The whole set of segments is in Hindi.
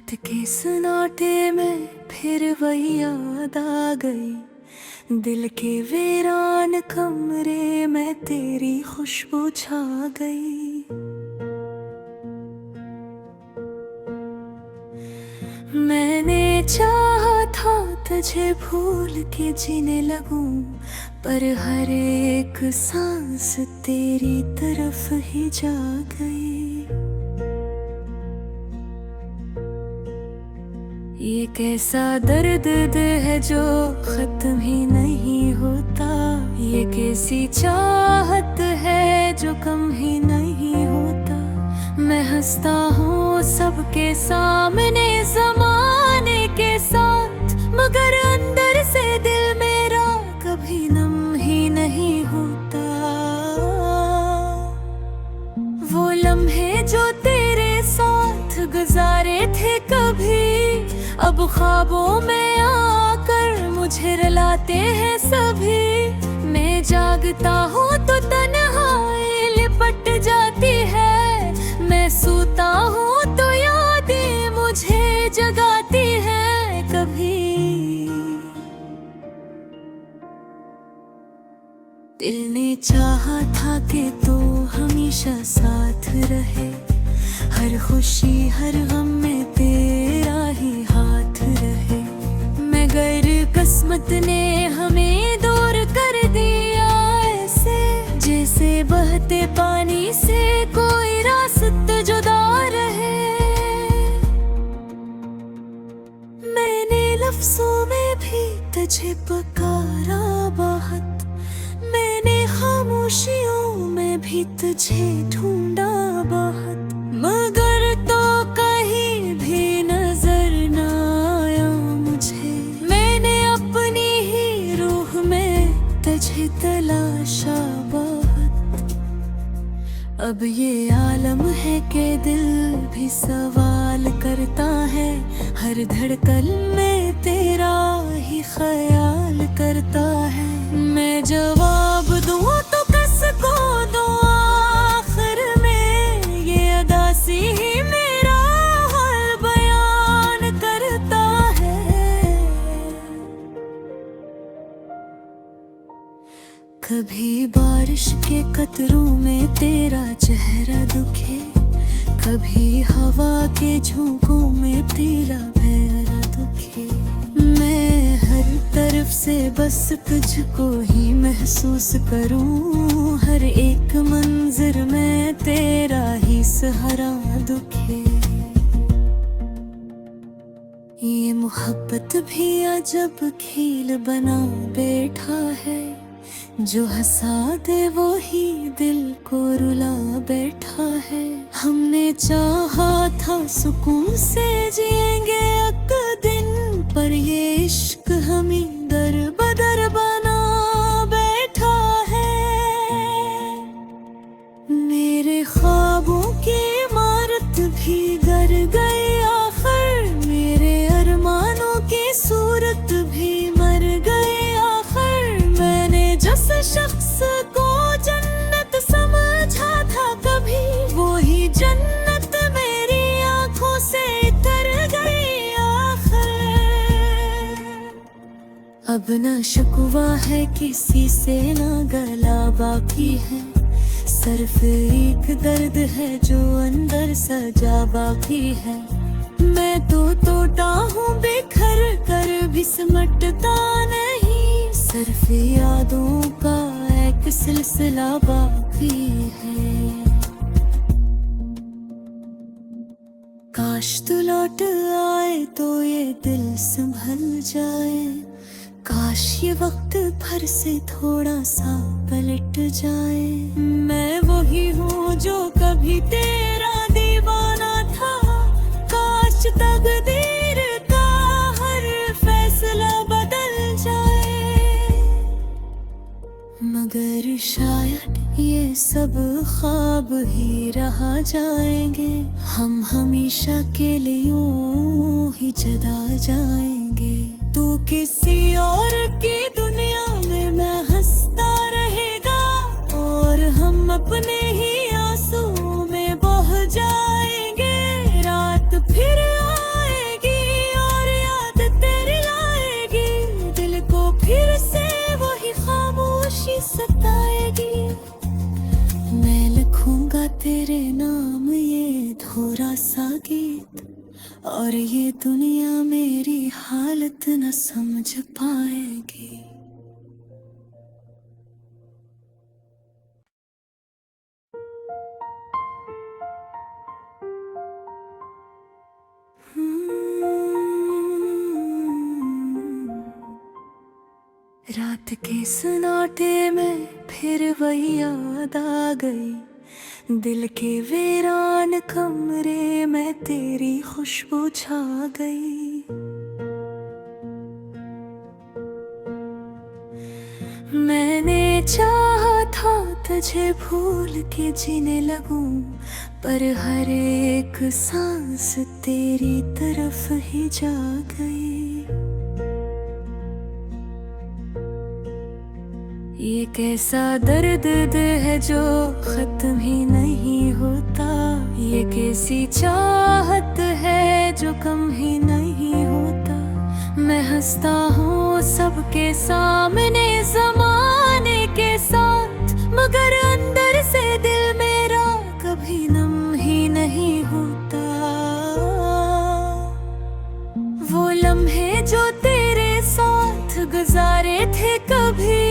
रात के सन्नाटे में फिर वही याद आ गई। दिल के वीरान कमरे में तेरी खुशबू छा गई। मैंने चाहा था तुझे भूल के जीने लगूं, पर हर एक सांस तेरी तरफ ही जा गई। ये कैसा दर्द है जो खत्म ही नहीं होता, ये कैसी चाहत है जो कम ही नहीं होता। मैं हंसता हूँ सबके सामने ज़माने के साथ, मगर अंदर से दिल मेरा कभी नम ही नहीं होता। वो लम्हे जो तेरे साथ गुजारे थे कभी, अब ख्वाबों में आकर मुझे रुलाते हैं सभी। मैं जागता हूँ तो तन्हाई लिपट जाती है, मैं सोता हूँ तो यादें मुझे जगाती हैं कभी। दिल ने चाहा था कि तू हमेशा साथ रहे, हर खुशी हर गम में तेरा ही हाथ रहे। मगर किस्मत ने हमें दूर कर दिया ऐसे, जैसे बहते पानी से कोई रास्ता जुदा रहे। मैंने लफ्जों में भी तुझे पुकारा बहुत, मैंने खामोशियों में भी तुझे ढूंढा बहुत, मगर तो कहीं भी नजर न आया मुझे। मैंने अपनी ही रूह में तुझे तलाशा बहुत। अब ये आलम है कि दिल भी सवाल करता है, हर धड़कन में तेरा ही ख्याल करता है। मैं जवाब दूँ तो किसको दूँ, आखिर में ये अदासी ही मेरा हाल बयान करता है। कभी बारिश के कतरों में तेरा चेहरा दुखे, कभी हवा के झोंकों में तेरा भैरा दुखे। मैं हर तरफ से बस तुझको ही महसूस करूं, हर एक मंजर में तेरा ही सहारा दुखे। ये मोहब्बत भी अजब खेल बना बैठा है, जो हंसा दे वो ही दिल को रुला बैठा है। हमने चाहा था सुकून से जिएंगे एक दिन, पर ये इश्क हमें दर बदर बना बैठा है। मेरे ख्वाबों की इमारत भी गिर गई आखिर, मेरे अरमानों की सूरत भी मर गई आखिर। मैंने जिस शख्स को जन्नत समझा था कभी, वो ही जन्नत मेरी आंखों से तर गई आखिर। अब न शिकवा है किसी से, न गला बाकी है, सिर्फ एक दर्द है जो अंदर सजा बाकी है। मैं तो टूटा हूँ बिखर कर भी सिमटता नहीं, सिर्फ यादों का एक सिलसिला बाकी है। काश तू लौट आए तो ये दिल संभल जाए, काश ये वक्त भर से थोड़ा सा पलट जाए। मैं वही हूँ जो कभी तेरा दीवाना था, काश तकदीर का हर फैसला बदल जाए। मगर शायद ये सब ख्वाब ही रह जाएंगे, हम हमेशा के लिए यूं ही जुदा जाएंगे। तू किसी और की दुनिया में मैं हंसता रहेगा, और हम अपने ही आंसू में बह जाएंगे। रात फिर आए सताएगी। मैं लिखूंगा तेरे नाम ये थोड़ा सा गीत, और ये दुनिया मेरी हालत न समझ पाएगी। रात के सन्नाटे में फिर वही याद आ गई। दिल के वीरान कमरे में तेरी खुशबू छा गई। मैंने चाहा था तुझे भूल के जीने लगूं, पर हर एक सांस तेरी तरफ ही जा गई। ये कैसा दर्द है जो खत्म ही नहीं होता, ये कैसी चाहत है जो कम ही नहीं होता। मैं हंसता हूँ सबके सामने ज़माने के साथ, मगर अंदर से दिल मेरा कभी नम ही नहीं होता। वो लम्हे जो तेरे साथ गुजारे थे कभी,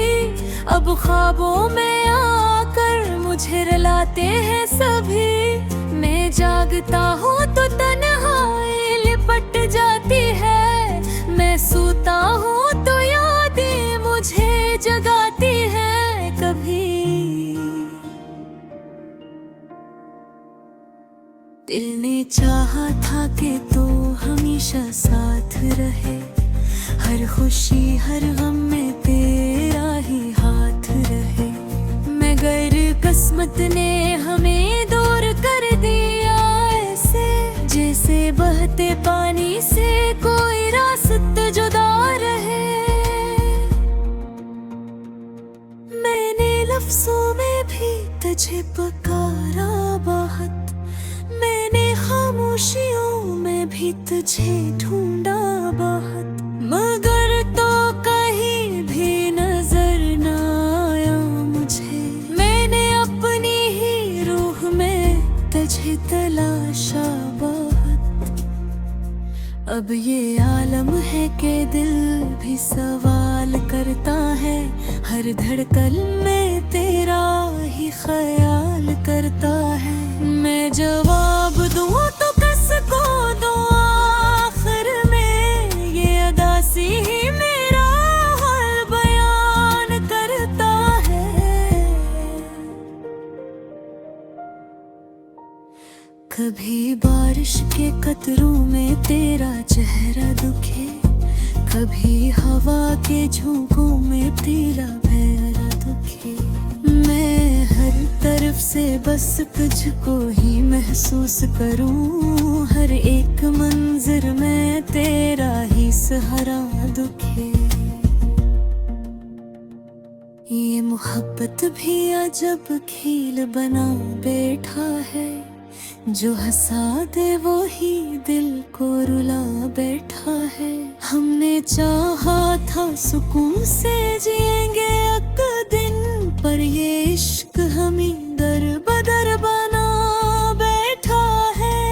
अब ख्वाबों में आकर मुझे रुलाते हैं सभी। मैं जागता हूँ तो तन्हाई लिपट जाती है, मैं सोता हूँ तो यादें मुझे जगाती हैं कभी। दिल ने चाहा था कि तो हमेशा साथ रहे, हर खुशी हर गम में तेरा ही हाथ रहे। मगर किस्मत ने हमें दूर कर दिया ऐसे, जैसे बहते पानी से कोई रास्ता जुदा रहे। मैंने लफ्जों में भी तुझे पुकारा बहुत, मैंने खामोशियों में भी तुझे ढूंढा बहुत, मगर तो कहीं भी नजर न आया मुझे। मैंने अपनी ही रूह में तुझे तलाशा बहुत। अब ये आलम है कि दिल भी सवाल करता है, हर धड़कन में तेरा ही ख्याल करता है। मैं जवाब दूँ तो किसको दूँ, आखिर में ये अदासी ही मेरा हाल बयान करता है। कभी बारिश के कतरों में तेरा चेहरा दुखे, कभी हवा के झोंकों में तेरा भैरा दुखे। मैं हर तरफ से बस तुझको ही महसूस करूं, हर एक मंजर में तेरा ही सहारा दुखे। ये मोहब्बत भी अजब खेल बना बैठा है, जो हंसा दे वो ही दिल को रुला बैठा है। हमने चाहा था सुकून से जिएंगे एक दिन, पर ये इश्क हमें दर बदर बना बैठा है।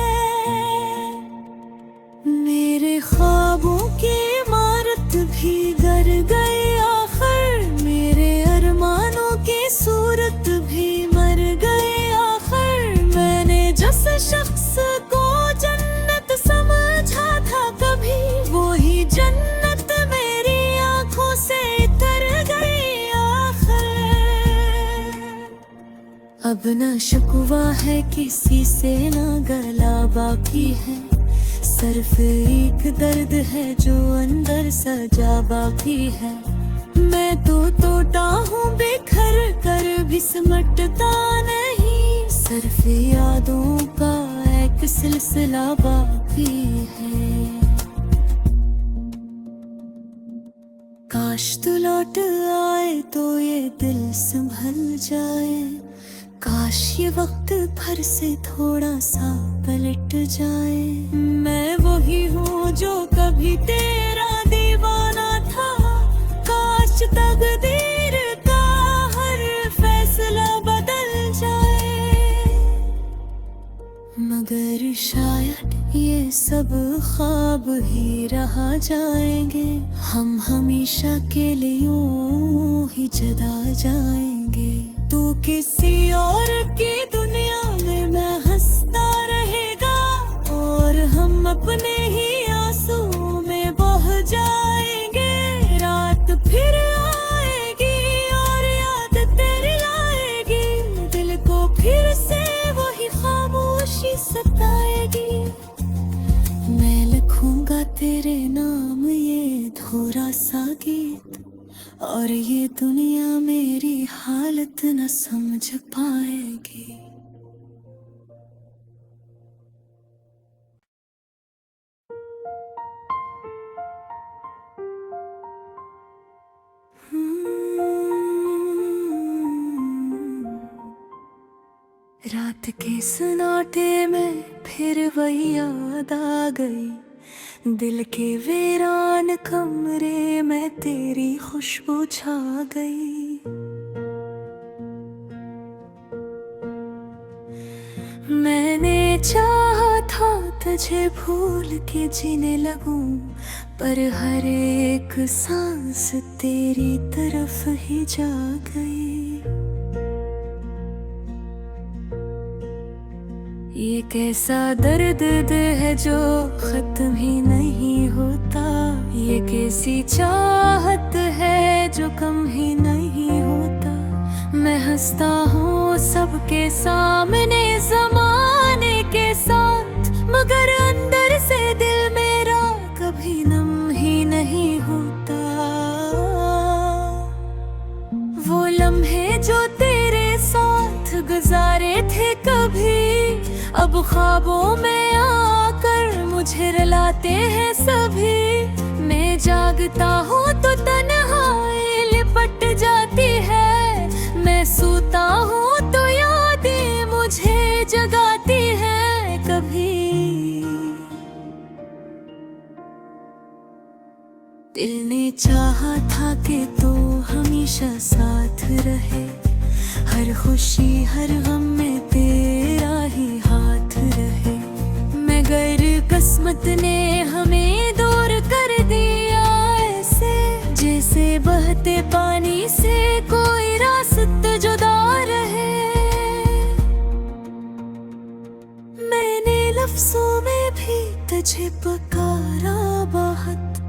मेरे ख्वाबों की इमारत भी गिर गई आखिर, मेरे अरमानों की सूरत भी मर गई आखिर। मैंने जिस शख्स को जन्नत समझा था कभी, वो ही जन्नत मेरी आंखों से तर गई आखिर। अब न शिकवा है किसी से, न गला बाकी है, सिर्फ एक दर्द है जो अंदर सजा बाकी है। मैं तो टूटा हूँ बिखर कर भी सिमटता नहीं, सिर्फ यादों का एक सिलसिला बाकी है। काश तू लौट आए तो ये दिल संभल जाए, काश ये वक्त भर से थोड़ा सा पलट जाए। मैं वही हूँ जो कभी तेरा दीवाना था, काश तकदीर का मगर शायद ये सब ख्वाब ही रहा जाएंगे, हम हमेशा के लिए यूं ही जुदा जाएंगे। तू किसी और की दुनिया में, मैं हंसता रहेगा और हम अपने ही आंसू में बह जाएंगे। रात फिर आएगी और याद तेरी लाएगी, दिल को फिर से वही खामोशी सताएगी। मैं लिखूंगा तेरे नाम ये थोड़ा सा गीत, और ये दुनिया मेरी हालत न समझ पाएगी। रात के सन्नाटे में फिर वही याद आ गई, दिल के वीरान कमरे में तेरी खुशबू छा गई। मैंने चाहा था तुझे भूल के जीने लगूं, पर हर एक सांस तेरी तरफ ही जा गई। ये कैसा दर्द है जो खत्म ही नहीं होता, ये कैसी चाहत है जो कम ही नहीं होता। मैं हंसता हूँ सबके सामने ज़माने के साथ, मगर अंदर से दिल मेरा कभी नम ही नहीं होता। वो लम्हे जो तेरे साथ गुजारे थे कभी, अब ख्वाबों में आकर मुझे रुलाते हैं सभी। मैं जागता हूँ तो तन्हाई लिपट जाती है, मैं सोता हूँ तो यादें मुझे जगाती हैं कभी। दिल ने चाहा था कि तू हमेशा साथ रहे, हर खुशी हर गम में तेरा ही हाथ रहे। मगर किस्मत ने हमें दूर कर दिया ऐसे, जैसे बहते पानी से कोई रास्ता जुदा रहे। मैंने लफ्जों में भी तुझे पुकारा बहुत,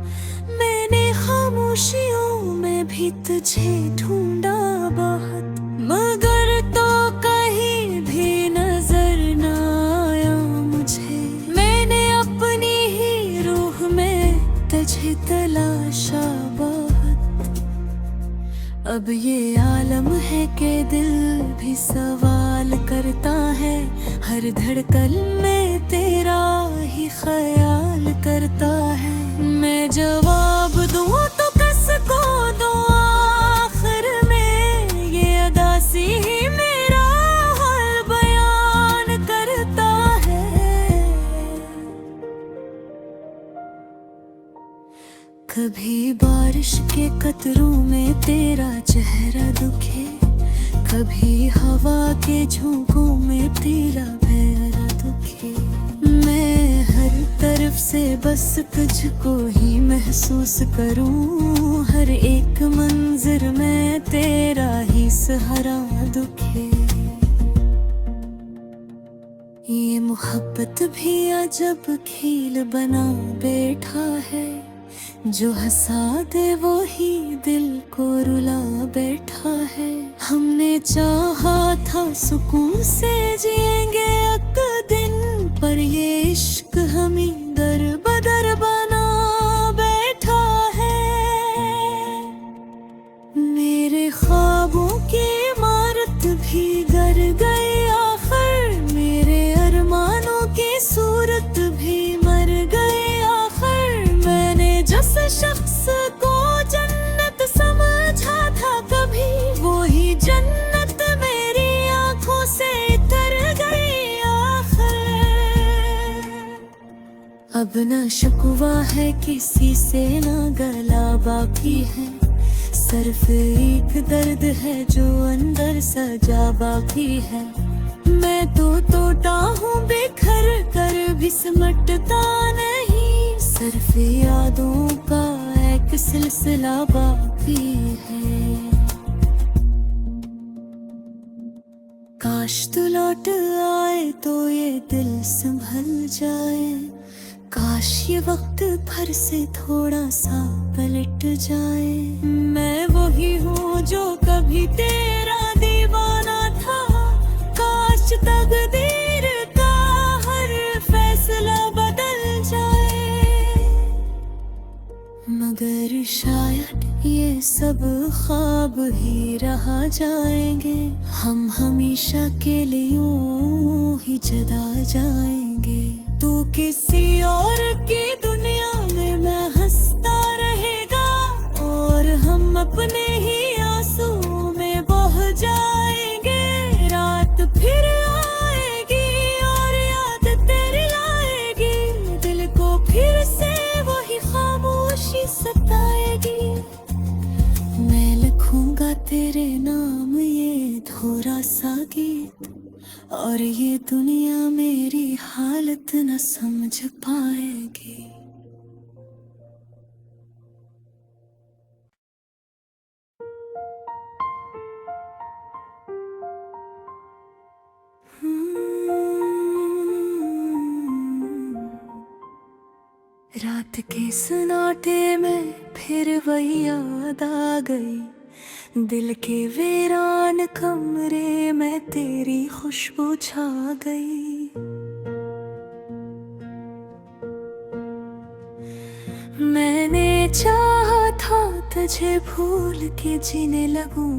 मैंने खामोशियों में भी तुझे ढूंढा बहुत, मगर तो कहीं भी नजर न आया मुझे। मैंने अपनी ही रूह में तुझे तलाशा बहुत। अब ये आलम है कि दिल भी सवाल करता है, हर धड़कन में तेरा ही ख्याल करता है। मैं जवाब दूँ तो किसको दूँ, आखिर में ये अदासी ही मेरा हाल बयान करता है। कभी बारिश के कतरों में तेरा चेहरा दुखे, कभी हवा के झोंकों में तेरा पैरा दुखे। मैं हर तरफ से बस तुझको ही महसूस करूं, हर एक मंजर में तेरा ही सहारा दुखे। ये मोहब्बत भी अजब खेल बना बैठा है, जो हंसा दे वो ही दिल को रुला बैठा है। हमने चाहा था सुकून से जिएंगे एक दिन, पर ये इश्क हमें दर बदर बना बैठा है। मेरे ख्वाबों की इमारत भी गिर गई आखिर, मेरे अरमानों की सूरत भी मर गई आखिर। मैंने जिस शख्स को जन्नत समझा था कभी, वो ही जन्नत मेरी आंखों से तर गई आखिर। अब न शिकवा है किसी से, न गला बाकी है, सिर्फ एक दर्द है जो अंदर सजा बाकी है। मैं तो टूटा हूँ बिखर कर भी सिमटता नहीं, सिर्फ यादों का एक सिलसिला बाकी है। काश तू लौट आए तो ये दिल संभल जाए, काश ये वक्त भर से थोड़ा सा पलट जाए। मैं वही हूँ जो कभी तेरा दीवाना था, काश तकदीर का हर फैसला बदल जाए। मगर शायद ये सब ख्वाब ही रह जाएंगे, हम हमेशा के लिए यूं ही जुदा जाएंगे। तू किसी और की दुनिया में, मैं हंसता रहेगा और हम अपने ही आंसू में बह जाएंगे। रात फिर आएगी और याद तेरी लाएगी, दिल को फिर से वही खामोशी सताएगी। मैं लिखूंगा तेरे नाम ये थोड़ा सा गीत, और ये दुनिया मेरी हालत न समझ पाएगी। रात के सन्नाटे में फिर वही याद आ गई, दिल के वीरान कमरे में तेरी खुशबू छा गई। मैंने चाहा था तुझे भूल के जीने लगूं,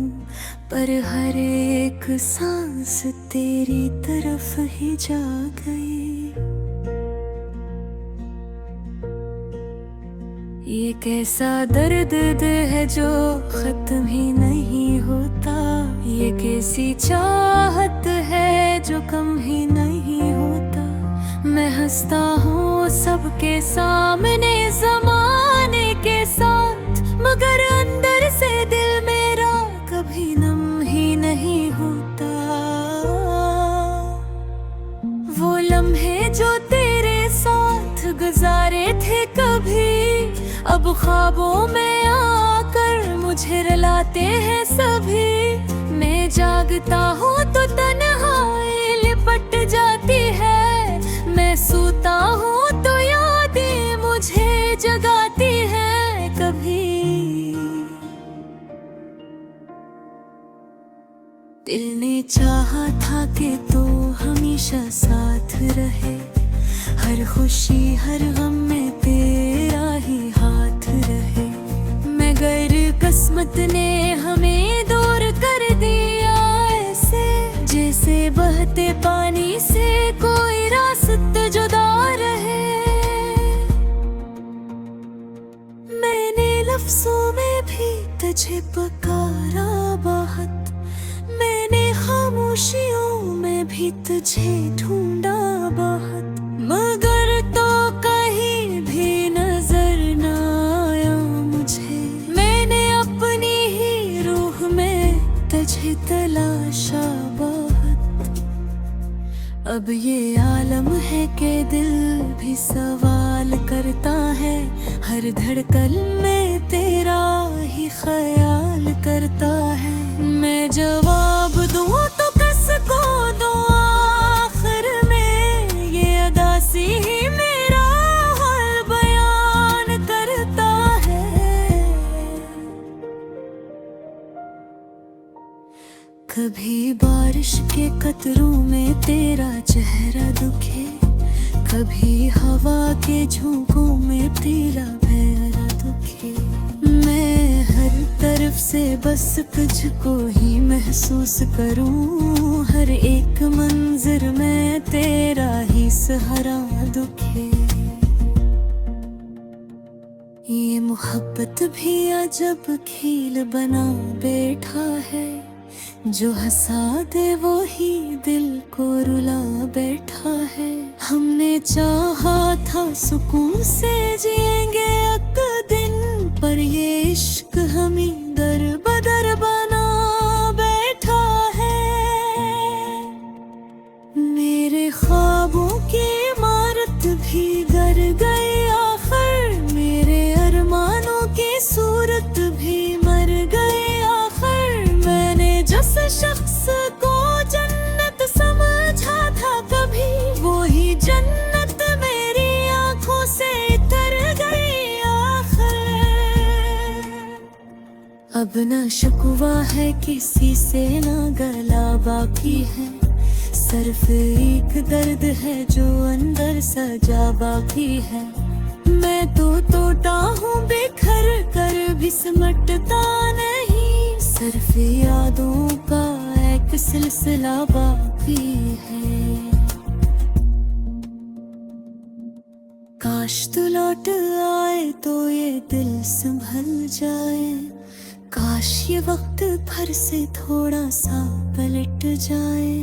पर हर एक सांस तेरी तरफ ही जा गई। ये कैसा दर्द है जो खत्म ही नहीं होता, ये कैसी चाहत है जो कम ही नहीं होता। मैं हंसता हूँ सबके सामने ज़माने के साथ, मगर अंदर से दिल मेरा कभी नम ही नहीं होता। वो लम्हे जो तेरे साथ गुजारे थे कभी, अब ख्वाबों में आकर मुझे रुलाते हैं सभी। मैं जागता हूँ तो तन्हाई लिपट जाती है, मैं सोता हूँ तो यादें मुझे जगाती हैं कभी। दिल ने चाहा था कि तू हमेशा साथ रहे, हर खुशी हर गम में तेरा ही हाथ रहे। मगर किस्मत ने हमें दूर कर दिया ऐसे, जैसे बहते पानी से कोई रास्ता जुदा रहे। मैंने लफ्जों में भी तुझे पुकारा बहुत, मैंने खामोशियों में भी तुझे ढूंढा बहुत, मगर तो कहीं भी नजर न आया मुझे। मैंने अपनी ही रूह में तुझे तलाशा बहुत। अब ये आलम है कि दिल भी सवाल करता है, हर धड़कन में तेरा ही ख्याल करता है। मैं जवाब दूँ तो किसको दूँ, आखिर में ये अदासी ही मेरा हाल बयान करता है। कभी बारिश के कतरों में तेरा चेहरा दुखे, कभी हवा के झोंकों में तेरा पैरा दुखे। मैं हर तरफ से बस तुझको ही महसूस करूं, हर एक मंजर में तेरा ही सहारा दुखे। ये मोहब्बत भी अजब खेल बना बैठा है, जो हंसा दे वो ही दिल को रुला बैठा है। हमने चाहा था सुकून से जिएंगे एक दिन, पर ये इश्क हमें दर बदर बना बैठा है। मोहब्बत भी मर गई आखिर। मैंने जिस शख्स को जन्नत समझा था कभी, वो ही जन्नत मेरी आंखों से तर गई आखिर। अब न शिकवा है किसी से, न गला बाकी है, सिर्फ एक दर्द है जो अंदर सजा बाकी है। मैं तो टूटा हूँ बिखर कर भी सिमटता नहीं, सिर्फ यादों का एक सिलसिला बाकी है। काश तू लौट आए तो ये दिल संभल जाए, काश ये वक्त भर से थोड़ा सा पलट जाए।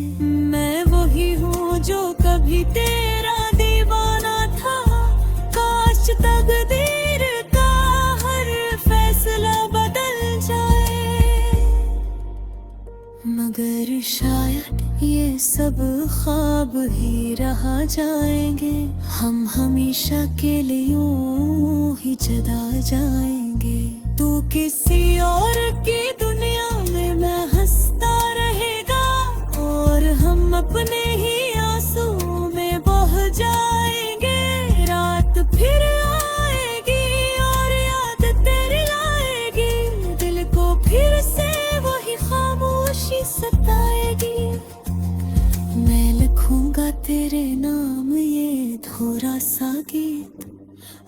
मैं वही हूँ जो कभी तेरा दीवाना था, काश तकदीर का हर फैसला बदल जाए। मगर शायद ये सब ख्वाब ही रह जाएंगे, हम हमेशा के लिए यूं ही जुदा जाएंगे। तू किसी और की दुनिया में, मैं हंसता रहेगा, और हम अपने ही आंसू में बह जाएंगे। रात फिर आएगी और याद तेरी आएगी, दिल को फिर से वही खामोशी सताएगी। मैं लिखूंगा तेरे नाम ये थोड़ा सा गीत,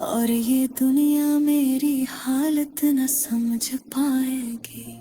और ये दुनिया मेरी हालत न समझ पाएगी।